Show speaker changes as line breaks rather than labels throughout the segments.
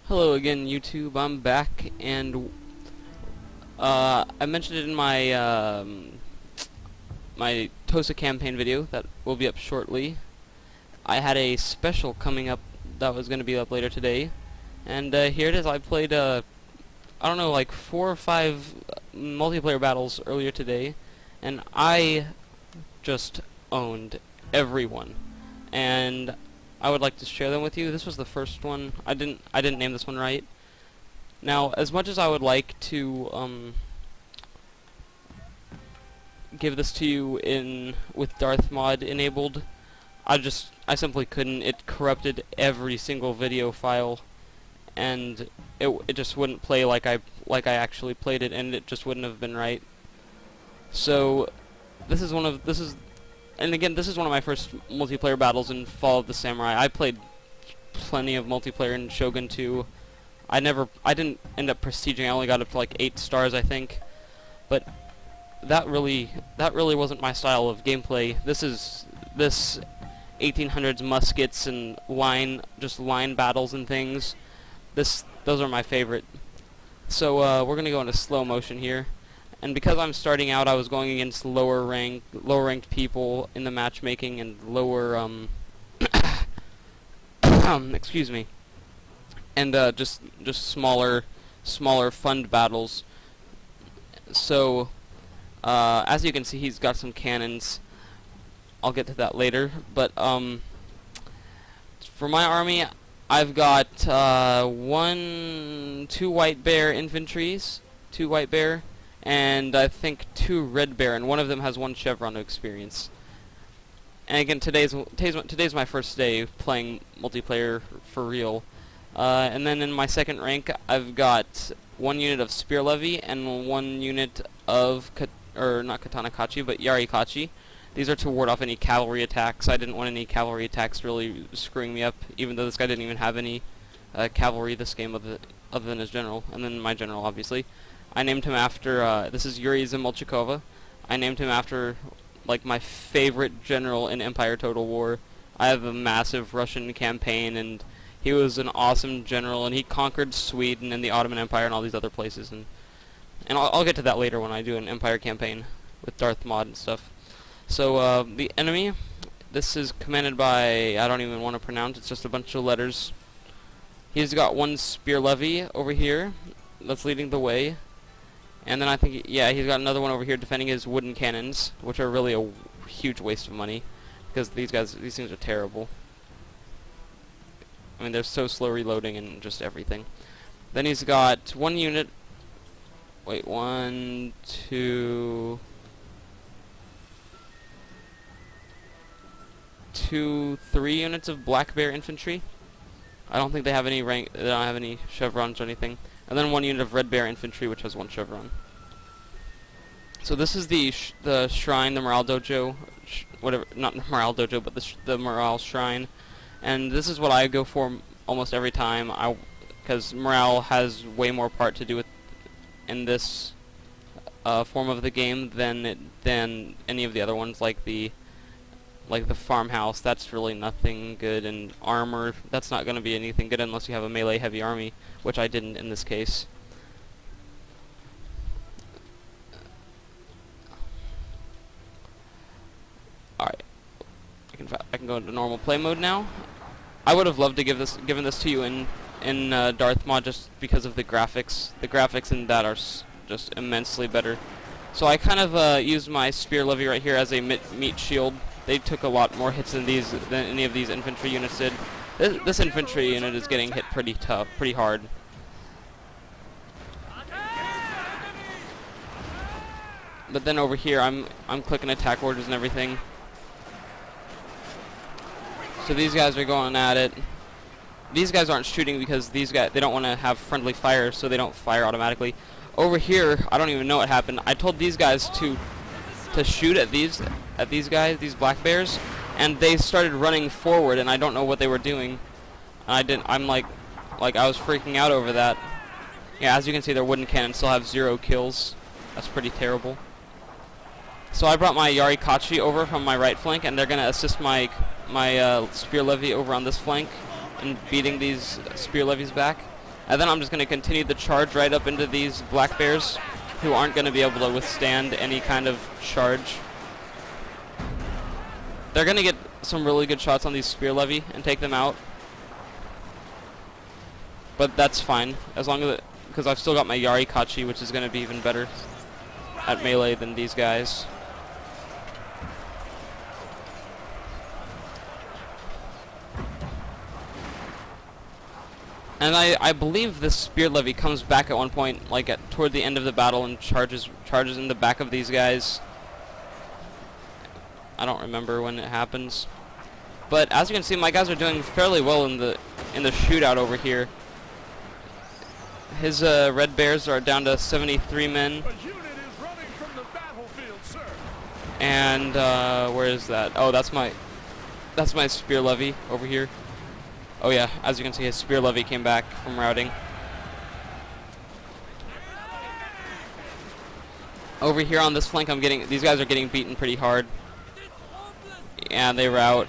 Hello again, YouTube. I'm back, and I mentioned it in my my Tosa campaign video that will be up shortly. I had a special coming up that was going to be up later today, and here it is. I played I don't know, like 4 or 5 multiplayer battles earlier today, and I just owned everyone. And I would like to share them with you. This was the first one. I didn't name this one right. Now, as much as I would like to give this to you with Darth mod enabled, I simply couldn't. It corrupted every single video file, and it just wouldn't play like I actually played it, and it just wouldn't have been right. So this is one of my first multiplayer battles in Fall of the Samurai. I played plenty of multiplayer in Shogun 2. I didn't end up prestiging. I only got up to like 8 stars, I think. But that really wasn't my style of gameplay. This 1800s muskets and line battles and things. Those are my favorite. So we're gonna go into slow motion here. And because I'm starting out, I was going against lower ranked people in the matchmaking and lower excuse me, and just smaller fund battles. So as you can see, he's got some cannons. I'll get to that later. But for my army, I've got 2 white bear infantries, 2 white bear, and I think 2 red bear, and one of them has 1 chevron of experience. And again, today's my first day playing multiplayer for real. And then in my second rank, I've got 1 unit of spear levy and 1 unit of not katana kachi, but yari kachi. These are to ward off any cavalry attacks. I didn't want any cavalry attacks really screwing me up, even though this guy didn't even have any cavalry this game other than his general, and then my general, obviously. I named him after, this is Yuri Zamolchikova. I named him after, like, my favorite general in Empire Total War. I have a massive Russian campaign, and he was an awesome general, and he conquered Sweden and the Ottoman Empire and all these other places. And I'll get to that later when I do an Empire campaign with Darth mod and stuff. So, the enemy, this is commanded by, I don't even want to pronounce, it's just a bunch of letters. He's got 1 spear levy over here that's leading the way. And then I think, yeah, he's got another one over here defending his wooden cannons, which are really a huge waste of money, because these things are terrible. I mean, they're so slow reloading and just everything. Then he's got 1 unit, wait, 1, 2, 3 units of black bear infantry. I don't think they have any rank, they don't have any chevrons or anything. And then 1 unit of red bear infantry, which has 1 chevron. So this is the shrine, the morale dojo, whatever, not the morale dojo, but the morale shrine. And this is what I go for almost every time, because morale has way more part to do with in this form of the game than any of the other ones, like the farmhouse. That's really nothing good, and armor, that's not going to be anything good unless you have a melee heavy army, which I didn't in this case. Alright, I can go into normal play mode now. I would have loved to given this to you in Darth mod just because of the graphics. The graphics in that are just immensely better. So I kind of used my spear levy right here as a meat shield. They took a lot more hits than any of these infantry units did. This infantry unit is getting hit pretty hard. But then over here, I'm clicking attack orders and everything. So these guys are going at it. These guys aren't shooting because they don't want to have friendly fire, so they don't fire automatically. Over here, I don't even know what happened. I told these guys to shoot at these guys, these black bears, and they started running forward, and I don't know what they were doing. And I'm like I was freaking out over that. Yeah, as you can see, their wooden cannons still have 0 kills. That's pretty terrible. So I brought my Yari Kachi over from my right flank, and they're gonna assist my spear levy over on this flank and beating these spear levies back. And then I'm just going to continue the charge right up into these black bears, who aren't going to be able to withstand any kind of charge. They're going to get some really good shots on these spear levy and take them out. But that's fine, as long as because I've still got my Yari Kachi, which is going to be even better at melee than these guys. And I believe this spear levy comes back at one point, like toward the end of the battle, and charges in the back of these guys. I don't remember when it happens, but as you can see, my guys are doing fairly well in the shootout over here. His red bears are down to 73 men.
A unit is running from the battlefield, sir.
And where is that? Oh, that's my spear levy over here. Oh yeah, as you can see, his spear levy came back from routing. Over here on this flank, these guys are getting beaten pretty hard. And they rout.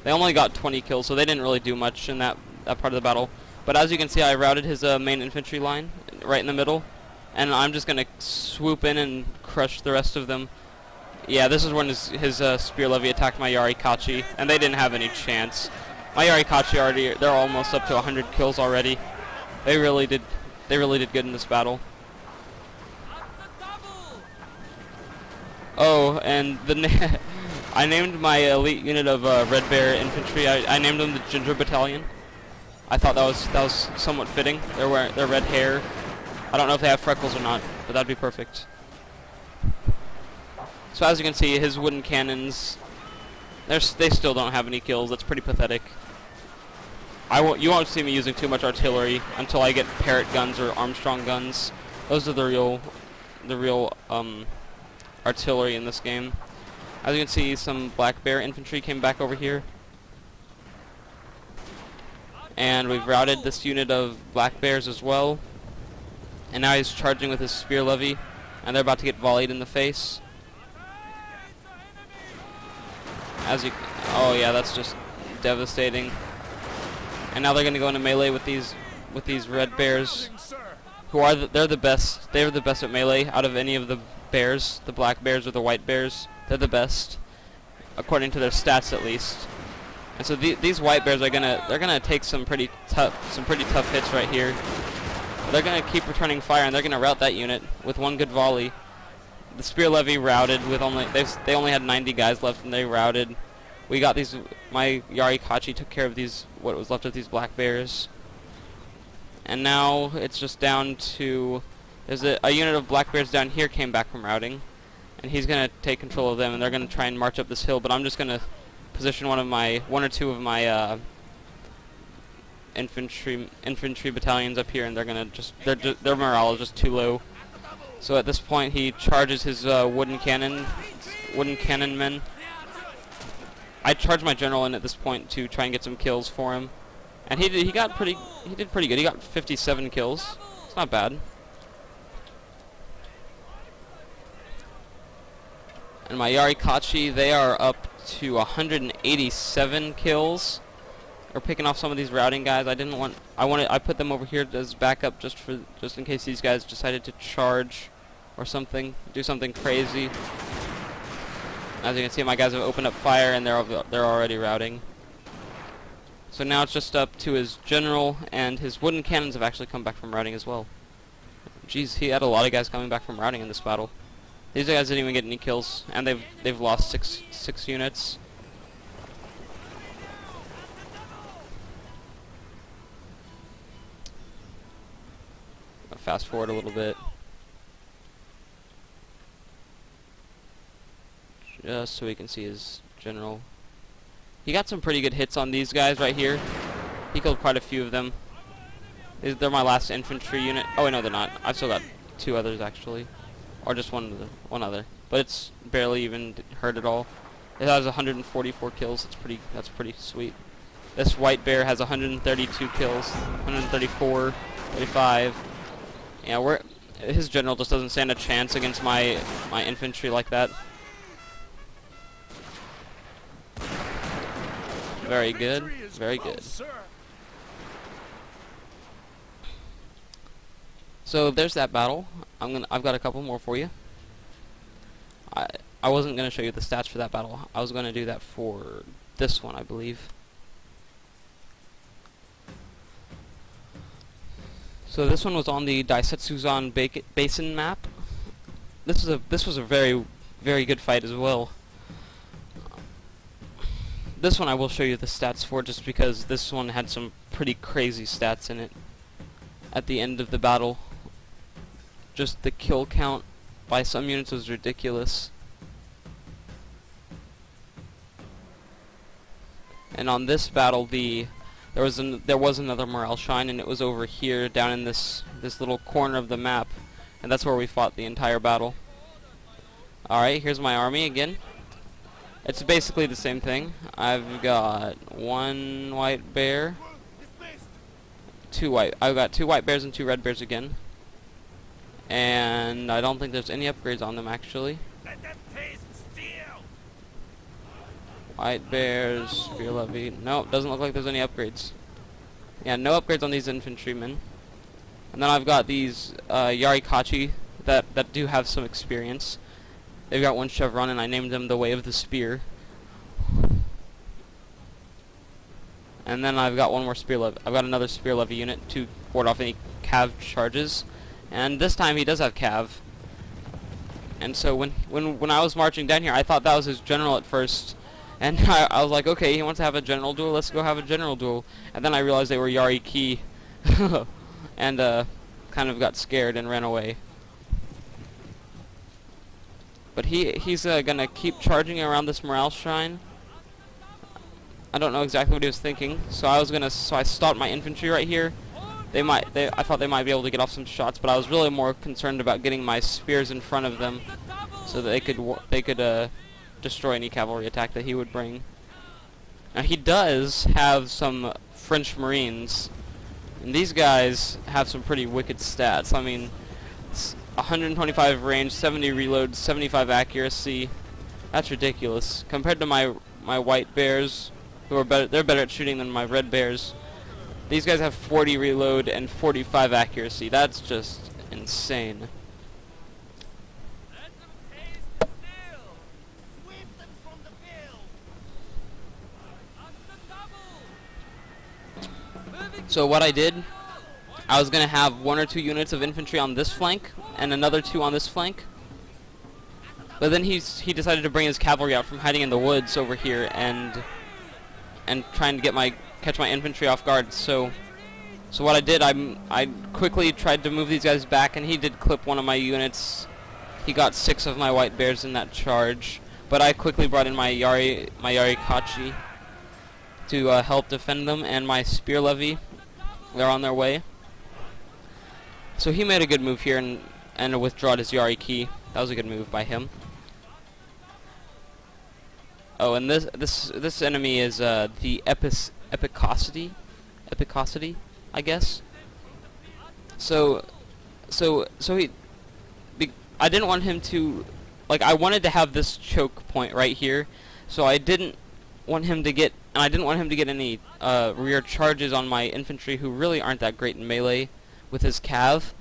They only got 20 kills, so they didn't really do much in that part of the battle. But as you can see, I routed his main infantry line right in the middle, and I'm just gonna swoop in and crush the rest of them. Yeah, this is when his spear levy attacked my Yari Kachi, and they didn't have any chance. My Yari Kachi they're almost up to 100 kills already. They really did good in this battle. Oh, and I named my elite unit of Red Bear infantry. I named them the Ginger Battalion. I thought that was somewhat fitting. They're red hair. I don't know if they have freckles or not, but that'd be perfect. So as you can see, his wooden cannons, they still don't have any kills. That's pretty pathetic. You won't see me using too much artillery until I get Parrot guns or Armstrong guns. Those are the real artillery in this game. As you can see, some Black Bear infantry came back over here. And we've routed this unit of Black Bears as well. And now he's charging with his spear levy, and they're about to get volleyed in the face. Oh yeah, that's just devastating. And now they're going to go into melee with these Red Bears, who are they're the best. They're the best at melee out of any of the bears, the Black Bears or the White Bears. They're the best, according to their stats at least. And so these White Bears are gonna take some pretty tough hits right here. They're gonna keep returning fire, and they're gonna rout that unit with one good volley. The spear levy routed with they only had 90 guys left, and they routed. We got these. My Yari Kachi took care of what was left of these Black Bears. And now it's just down to there's a unit of Black Bears down here came back from routing, and he's gonna take control of them, and they're gonna try and march up this hill. But I'm just gonna position one or two of my infantry battalions up here, and their morale is just too low. So at this point, he charges his wooden cannon men. I charged my general in at this point to try and get some kills for him, and he did pretty good. He got 57 kills. It's not bad. And my Yari Kachi, they are up to 187 kills. We're picking off some of these routing guys. I put them over here as backup just in case these guys decided to charge or something, do something crazy. As you can see, my guys have opened up fire, and they're already routing. So now it's just up to his general, and his wooden cannons have actually come back from routing as well. Jeez, he had a lot of guys coming back from routing in this battle. These guys didn't even get any kills, and they've lost six units. I'll fast forward a little bit, just so we can see his general. He got some pretty good hits on these guys right here. He killed quite a few of them. They're my last infantry unit. Oh wait, no, they're not. I've still got two others actually. Or just one other, but it's barely even hurt at all. It has 144 kills. That's pretty sweet. This White Bear has 132 kills, 134, 35. Yeah, his general just doesn't stand a chance against my infantry like that. Very good, very good. So there's that battle. I've got a couple more for you. I wasn't gonna show you the stats for that battle. I was gonna do that for this one, I believe. So this one was on the Daisetsuzan Basin map. This was a very good fight as well. This one I will show you the stats for, just because this one had some pretty crazy stats in it. At the end of the battle, just the kill count by some units was ridiculous. And on this battle, there was another morale shrine, and it was over here, down in this little corner of the map, and that's where we fought the entire battle. All right, here's my army again. It's basically the same thing. I've got one white bear, I've got 2 white bears and 2 red bears again, and I don't think there's any upgrades on them actually. White bears, spear levy. Nope, doesn't look like there's any upgrades. Yeah, no upgrades on these infantrymen. And then I've got these Yarikachi that do have some experience. They've got 1 chevron, and I named them the Way of the Spear. And then I've got one more spear levy. I've got another spear levy unit to ward off any cav charges. And this time he does have cav. And so when I was marching down here, I thought that was his general at first. And I was like, okay, he wants to have a general duel, let's go have a general duel. And then I realized they were Yari Ki. And kind of got scared and ran away. But he's gonna keep charging around this morale shrine. I don't know exactly what he was thinking. So I stopped my infantry right here. I thought they might be able to get off some shots, but I was really more concerned about getting my spears in front of them, so that they could destroy any cavalry attack that he would bring. Now he does have some French Marines, and these guys have some pretty wicked stats. I mean, 125 range, 70 reload, 75 accuracy. That's ridiculous compared to my white bears, who are better. They're better at shooting than my red bears. These guys have 40 reload and 45 accuracy. That's just insane. So what I did, I was going to have 1 or 2 units of infantry on this flank and another 2 on this flank. But then he decided to bring his cavalry out from hiding in the woods over here and trying to catch my infantry off guard. So what I did, I quickly tried to move these guys back, and he did clip one of my units. He got 6 of my white bears in that charge, but I quickly brought in my Yarikachi to help defend them, and my spear levy. They're on their way. So he made a good move here and withdrawed his Yari Ki. That was a good move by him. Oh, and this enemy is the Epicosity, I guess. So I didn't want him to, like, I wanted to have this choke point right here, so I didn't want him to get, and I didn't want him to get any rear charges on my infantry, who really aren't that great in melee with his cav.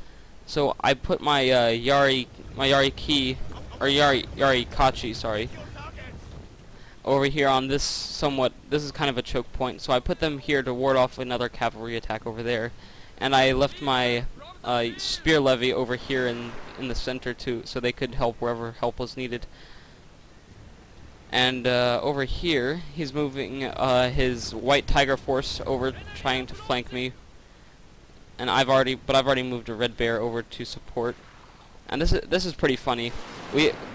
So I put my Yarikachi, sorry, over here on this this is kind of a choke point, so I put them here to ward off another cavalry attack over there, and I left my spear levy over here in the center too, so they could help wherever help was needed. And over here, he's moving his white tiger force over, trying to flank me. And I've already moved a red bear over to support. And this is pretty funny.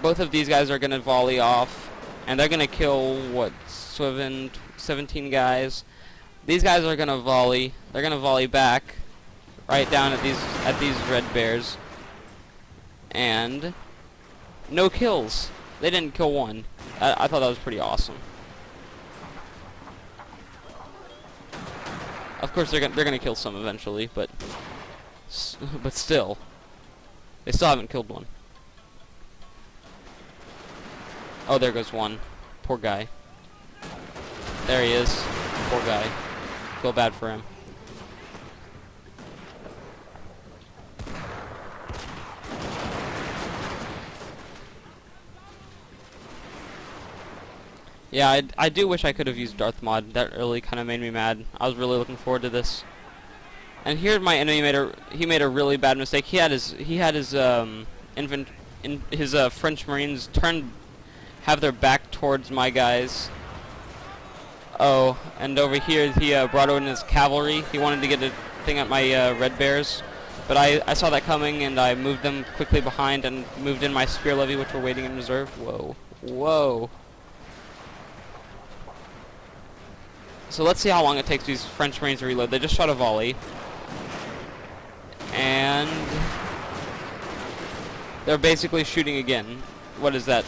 Both of these guys are gonna volley off, and they're gonna kill what, 17 guys. These guys are gonna volley. They're gonna volley back, right down at these red bears. And no kills. They didn't kill one. I thought that was pretty awesome. Of course, they're gonna kill some eventually, but still, they still haven't killed one. Oh, there goes one. Poor guy. There he is. Poor guy. Feel bad for him. Yeah, I do wish I could have used Darth Mod. That really kind of made me mad. I was really looking forward to this. And here my enemy made a really bad mistake. He had his French Marines have their back towards my guys. Oh, and over here he brought in his cavalry. He wanted to get a thing at my Red Bears, but I saw that coming and I moved them quickly behind and moved in my spear levy, which were waiting in reserve. Whoa, whoa. So let's see how long it takes these French Marines to reload. They just shot a volley. And they're basically shooting again. What is that?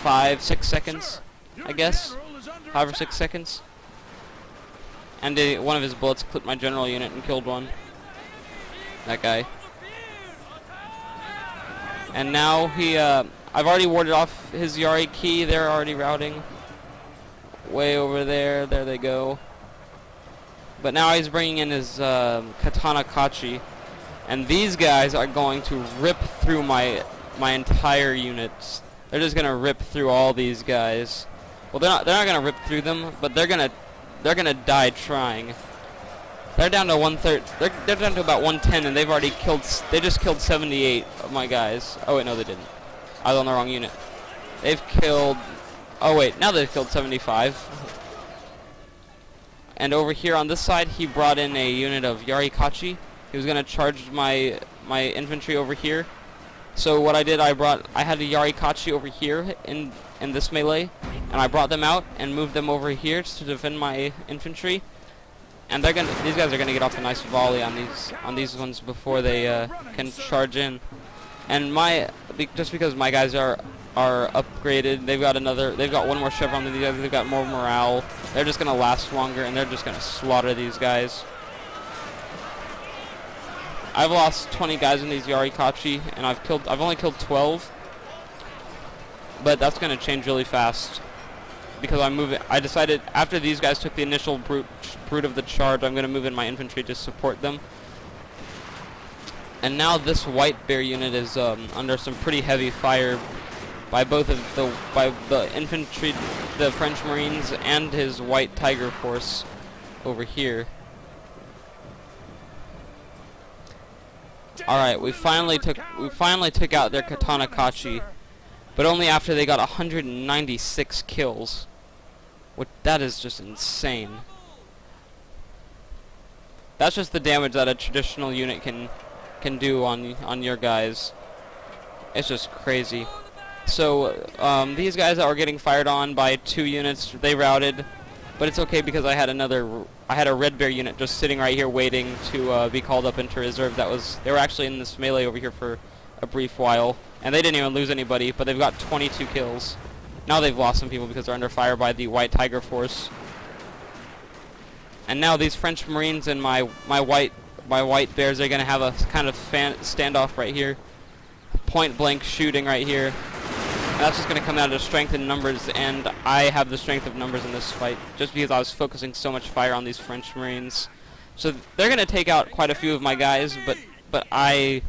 5-6 seconds, I guess? 5 or 6 seconds. And one of his bullets clipped my general unit and killed one. That guy. And now I've already warded off his Yari key. They're already routing. Way over there. There they go. But now he's bringing in his Katana Kachi. And these guys are going to rip through my entire units. They're just gonna rip through all these guys. Well, they're not gonna rip through them, but they're gonna die trying. They're down to 1/3. They're down to about 110, and they just killed 78 of my guys. Oh wait, no, they didn't. I was on the wrong unit. They've killed. Oh wait, now they've killed 75. And over here on this side, he brought in a unit of Yarikachi. He was gonna charge my infantry over here. So what I did, I had a Yarikachi over here in this melee, and I brought them out and moved them over here to defend my infantry. And these guys are gonna get off a nice volley on these ones before they can charge in. And just because my guys are upgraded, they've got one more chevron than these guys. They've got more morale. They're just gonna last longer, and they're just gonna slaughter these guys. I've lost 20 guys in these Yarikachi, and I've only killed 12. But that's gonna change really fast because I decided after these guys took the initial brute of the charge, I'm gonna move in my infantry to support them. And now this white bear unit is under some pretty heavy fire by both of the infantry, the French Marines, and his white tiger force over here. All right, we finally took out their Katana Kachi, but only after they got 196 kills. That is just insane. That's just the damage that a traditional unit can do on your guys. It's just crazy. So these guys that were getting fired on by 2 units, they routed, but it's okay because I had a Red Bear unit just sitting right here waiting to be called up into reserve. They were actually in this melee over here for a brief while, and they didn't even lose anybody, but they've got 22 kills. Now they've lost some people because they're under fire by the White Tiger Force. And now these French Marines and my White Bears are gonna have a kind of standoff right here, point blank shooting right here. And that's just gonna come out of strength in numbers, and I have the strength of numbers in this fight just because I was focusing so much fire on these French Marines. So they're gonna take out quite a few of my guys, but I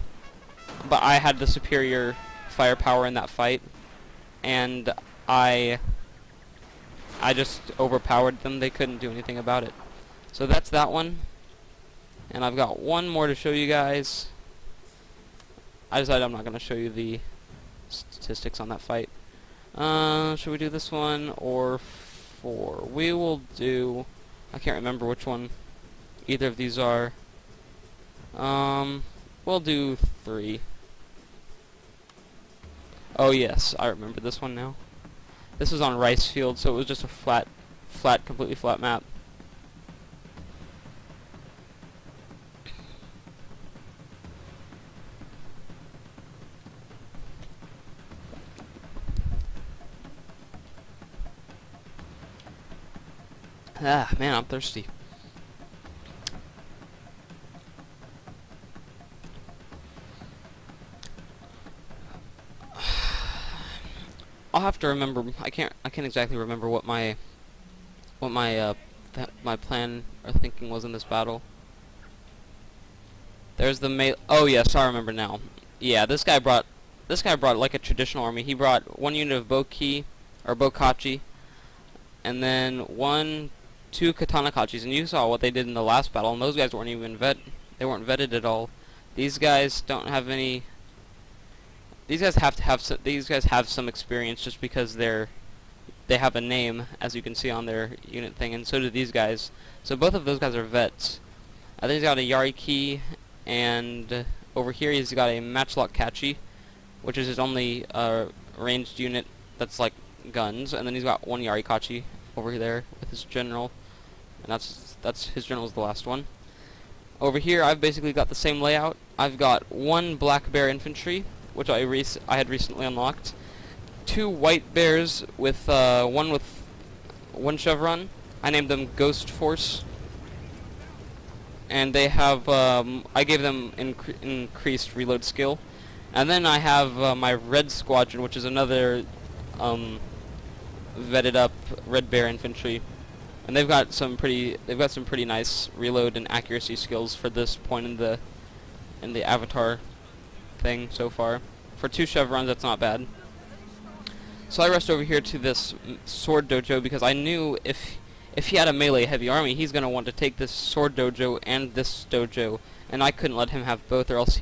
had the superior firepower in that fight, and I just overpowered them. They couldn't do anything about it. So that's that one. And I've got one more to show you guys. I decided I'm not going to show you the statistics on that fight. Should we do this one or 4? We will do... I can't remember which one either of these are. We'll do 3. Oh yes, I remember this one now. This was on Rice Field, so it was just a completely flat map. Ah, man, I'm thirsty. I'll have to remember. I can't exactly remember what my plan or thinking was in this battle. There's the oh yes, I remember now. Yeah, this guy brought like a traditional army. He brought 1 unit of Boki or Bokachi, and then two Katana Kachis, and you saw what they did in the last battle, and those guys weren't even they weren't vetted at all. These guys don't have any. These guys have some experience just because they have a name, as you can see on their unit thing, and so do these guys. So both of those guys are vets. I think he's got a Yari Key, and over here he's got a Matchlock Kachi, which is his only ranged unit that's like guns, and then he's got one Yari Kachi over there with his general, and that's his general's the last one. Over here I've basically got the same layout. I've got one Black Bear infantry, which I had recently unlocked, two White Bears with one chevron. I named them Ghost Force, and they have I gave them increased reload skill. And then I have my Red Squadron, which is another vetted up Red Bear infantry, and they've got some pretty nice reload and accuracy skills for this point in the avatar thing so far. For two chevrons, that's not bad. So I rushed over here to this sword dojo because I knew if he had a melee heavy army, he's gonna want to take this sword dojo and this dojo, and I couldn't let him have both, or else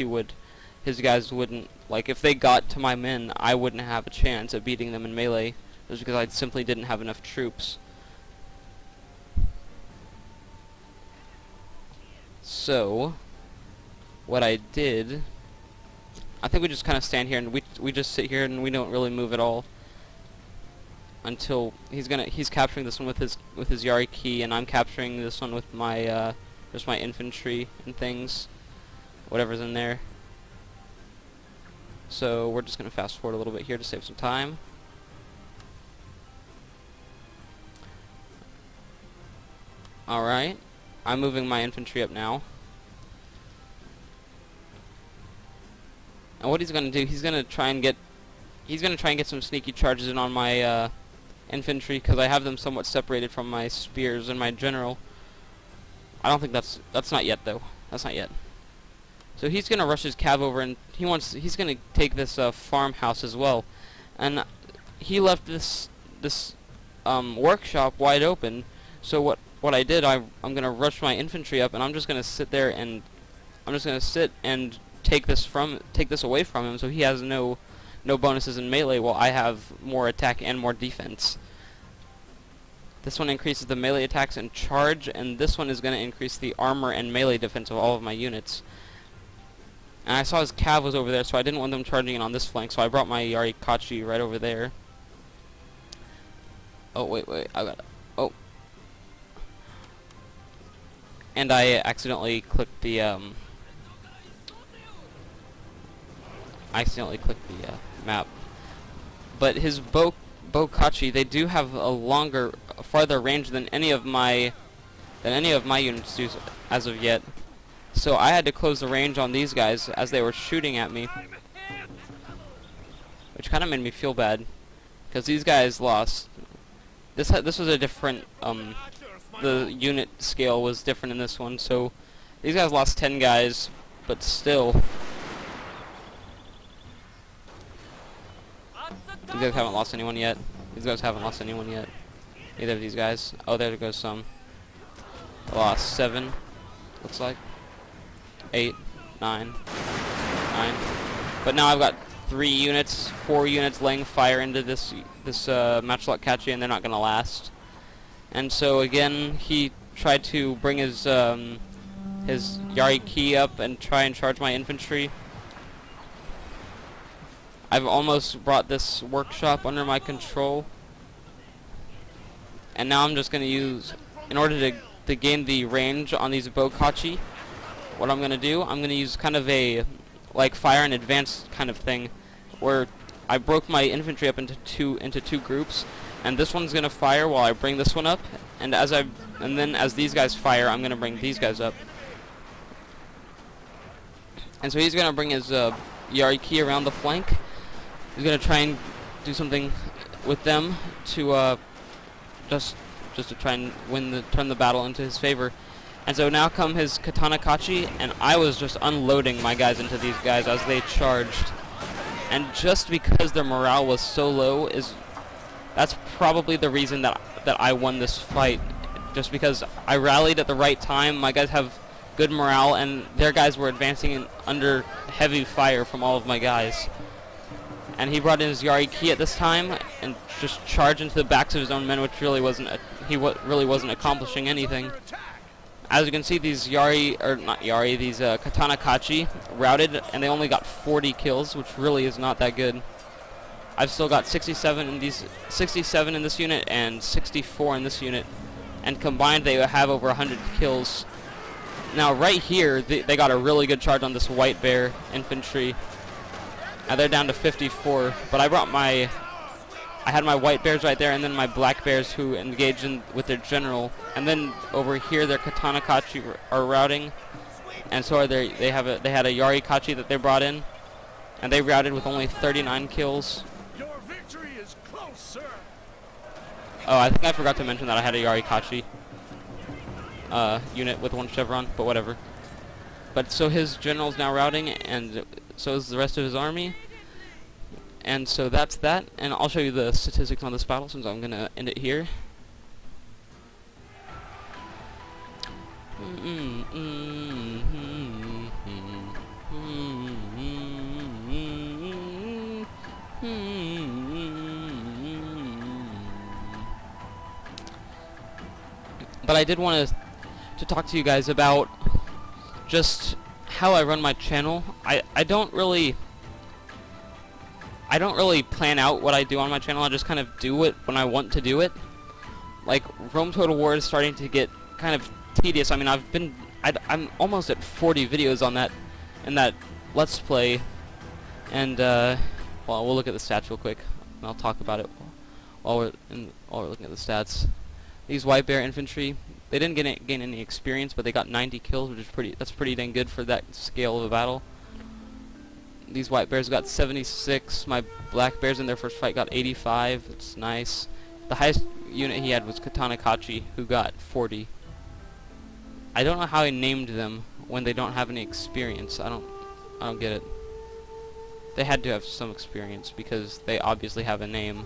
his guys wouldn't, like, if they got to my men, I wouldn't have a chance at beating them in melee, just because I simply didn't have enough troops. So what I did, I think we just kind of stand here and we just sit here and we don't really move at all until he's capturing this one with his Yari Key, and I'm capturing this one with my just my infantry and things, whatever's in there. So we're just gonna fast forward a little bit here to save some time. Alright, I'm moving my infantry up now. And what he's gonna do, he's gonna try and get some sneaky charges in on my infantry, because I have them somewhat separated from my spears and my general. I don't think that's not yet though. That's not yet. So he's gonna rush his cav over, and he's gonna take this farmhouse as well. And he left this workshop wide open. So what I did, I'm gonna rush my infantry up, and I'm just gonna sit there and take this away from him, so he has no bonuses in melee, while I have more attack and more defense. This one increases the melee attacks and charge, and this one is going to increase the armor and melee defense of all of my units. And I saw his cav was over there, so I didn't want them charging in on this flank, so I brought my Yari Kachi right over there. Oh, wait, I got it. Oh. And I accidentally clicked the, map. But his Bokachi, they do have a farther range than any of my units do as of yet. So I had to close the range on these guys as they were shooting at me, which kind of made me feel bad, because these guys lost. This was a different the unit scale was different in this one, so these guys lost 10 guys, but still. These guys haven't lost anyone yet. These guys haven't lost anyone yet. Neither of these guys. Oh, there goes some. I lost 7, looks like. 8, 9. But now I've got 4 units laying fire into this Matchlock Kachi, and they're not going to last. And so again, he tried to bring his Yari Key up and try and charge my infantry. I've almost brought this workshop under my control, and now I'm just going to use, in order to gain the range on these Bokachi, what I'm going to do, I'm going to use kind of a like fire in advance kind of thing, where I broke my infantry up into two groups, and this one's going to fire while I bring this one up, and then as these guys fire, I'm going to bring these guys up. And so he's going to bring his Yari Key around the flank. He's gonna try and do something with them to just to try and turn the battle into his favor. And so now come his Katana Kachi, and I was just unloading my guys into these guys as they charged. And just because their morale was so low is That's probably the reason that I won this fight, just because I rallied at the right time. My guys have good morale, and their guys were advancing under heavy fire from all of my guys. And he brought in his Yari Ki at this time and just charged into the backs of his own men, which really wasn't really wasn't accomplishing anything. As you can see, these these Katana Kachi routed, and they only got 40 kills, which really is not that good. I've still got 67 in this unit and 64 in this unit, and combined they have over 100 kills. Now right here, they got a really good charge on this White Bear infantry. Now they're down to 54, but I had my White Bears right there, and then my Black Bears who engaged with their general, and then over here their Katana Kachi are routing, and so are they had a Yari Kachi that they brought in, and they routed with only 39 kills.
Your victory is close, sir.
Oh, I think I forgot to mention that I had a Yari Kachi unit with 1 chevron, but whatever. But so his general's now routing, and so is the rest of his army. And so that's that, and I'll show you the statistics on this battle since I'm going to end it here. But I did want to talk to you guys about just how I run my channel. I don't really plan out what I do on my channel. I just kind of do it when I want to do it. Like, Rome Total War is starting to get kind of tedious. I mean, I'm almost at 40 videos on that, in that Let's Play. And, well, we'll look at the stats real quick, and I'll talk about it while we're looking at the stats. These White Bear infantry, they didn't gain any experience, but they got 90 kills, which is that's pretty dang good for that scale of a battle. These White Bears got 76. My Black Bears in their first fight got 85. It's nice. The highest unit he had was Katana Kachi, who got 40. I don't know how he named them when they don't have any experience. I don't get it. They had to have some experience because they obviously have a name.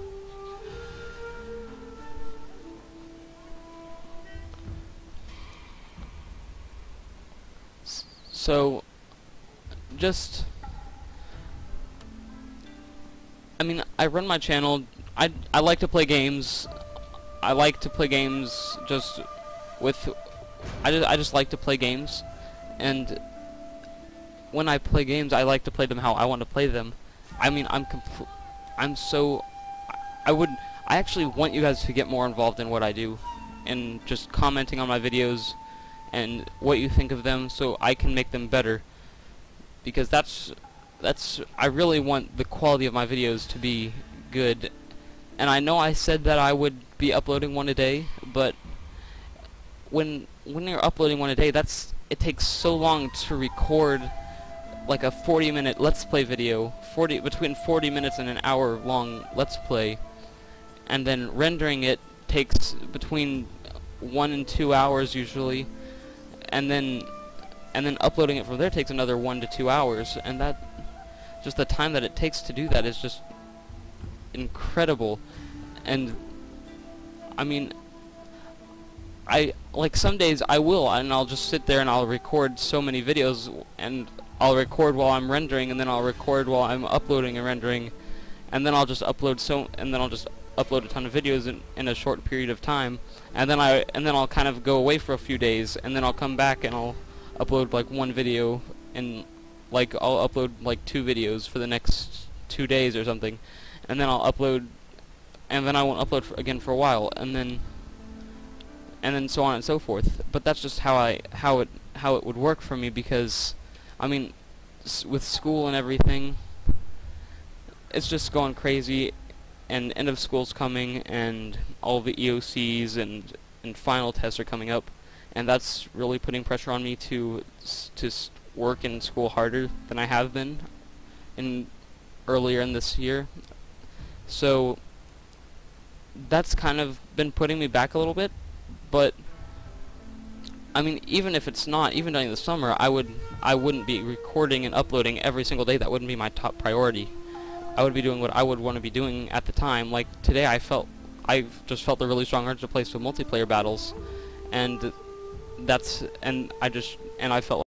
So, just, I mean, I run my channel. I like to play games. I like to play games just with. I just like to play games, and when I play games, I like to play them how I want to play them. I mean, I actually want you guys to get more involved in what I do, and just commenting on my videos and what you think of them, so I can make them better. Because I really want the quality of my videos to be good. And I know I said that I would be uploading one a day, but when you're uploading one a day, it takes so long to record like a 40-minute Let's Play video, between 40 minutes and an hour long Let's Play, and then rendering it takes between 1 and 2 hours usually, and then uploading it from there takes another 1 to 2 hours, and just the time that it takes to do that is just incredible. And I mean, like some days I'll just sit there and I'll record so many videos, and I'll record while I'm rendering, and then I'll record while I'm uploading and rendering, and then I'll just upload a ton of videos in a short period of time, and then I'll kind of go away for a few days, and then I'll come back and I'll upload like one video, and like I'll upload like 2 videos for the next 2 days or something, and then I'll upload, and then I won't upload again for a while, and then so on and so forth. But that's just how it would work for me, because I mean, with school and everything, it's just going crazy, and end of school's coming, and all the EOCs and final tests are coming up, and that's really putting pressure on me to work in school harder than I have been earlier in this year. So that's kind of been putting me back a little bit. But I mean, even if it's not, even during the summer, I wouldn't be recording and uploading every single day. That wouldn't be my top priority. I would be doing what I would want to be doing at the time. Like today, I felt I've just felt a really strong urge to play some multiplayer battles, and I felt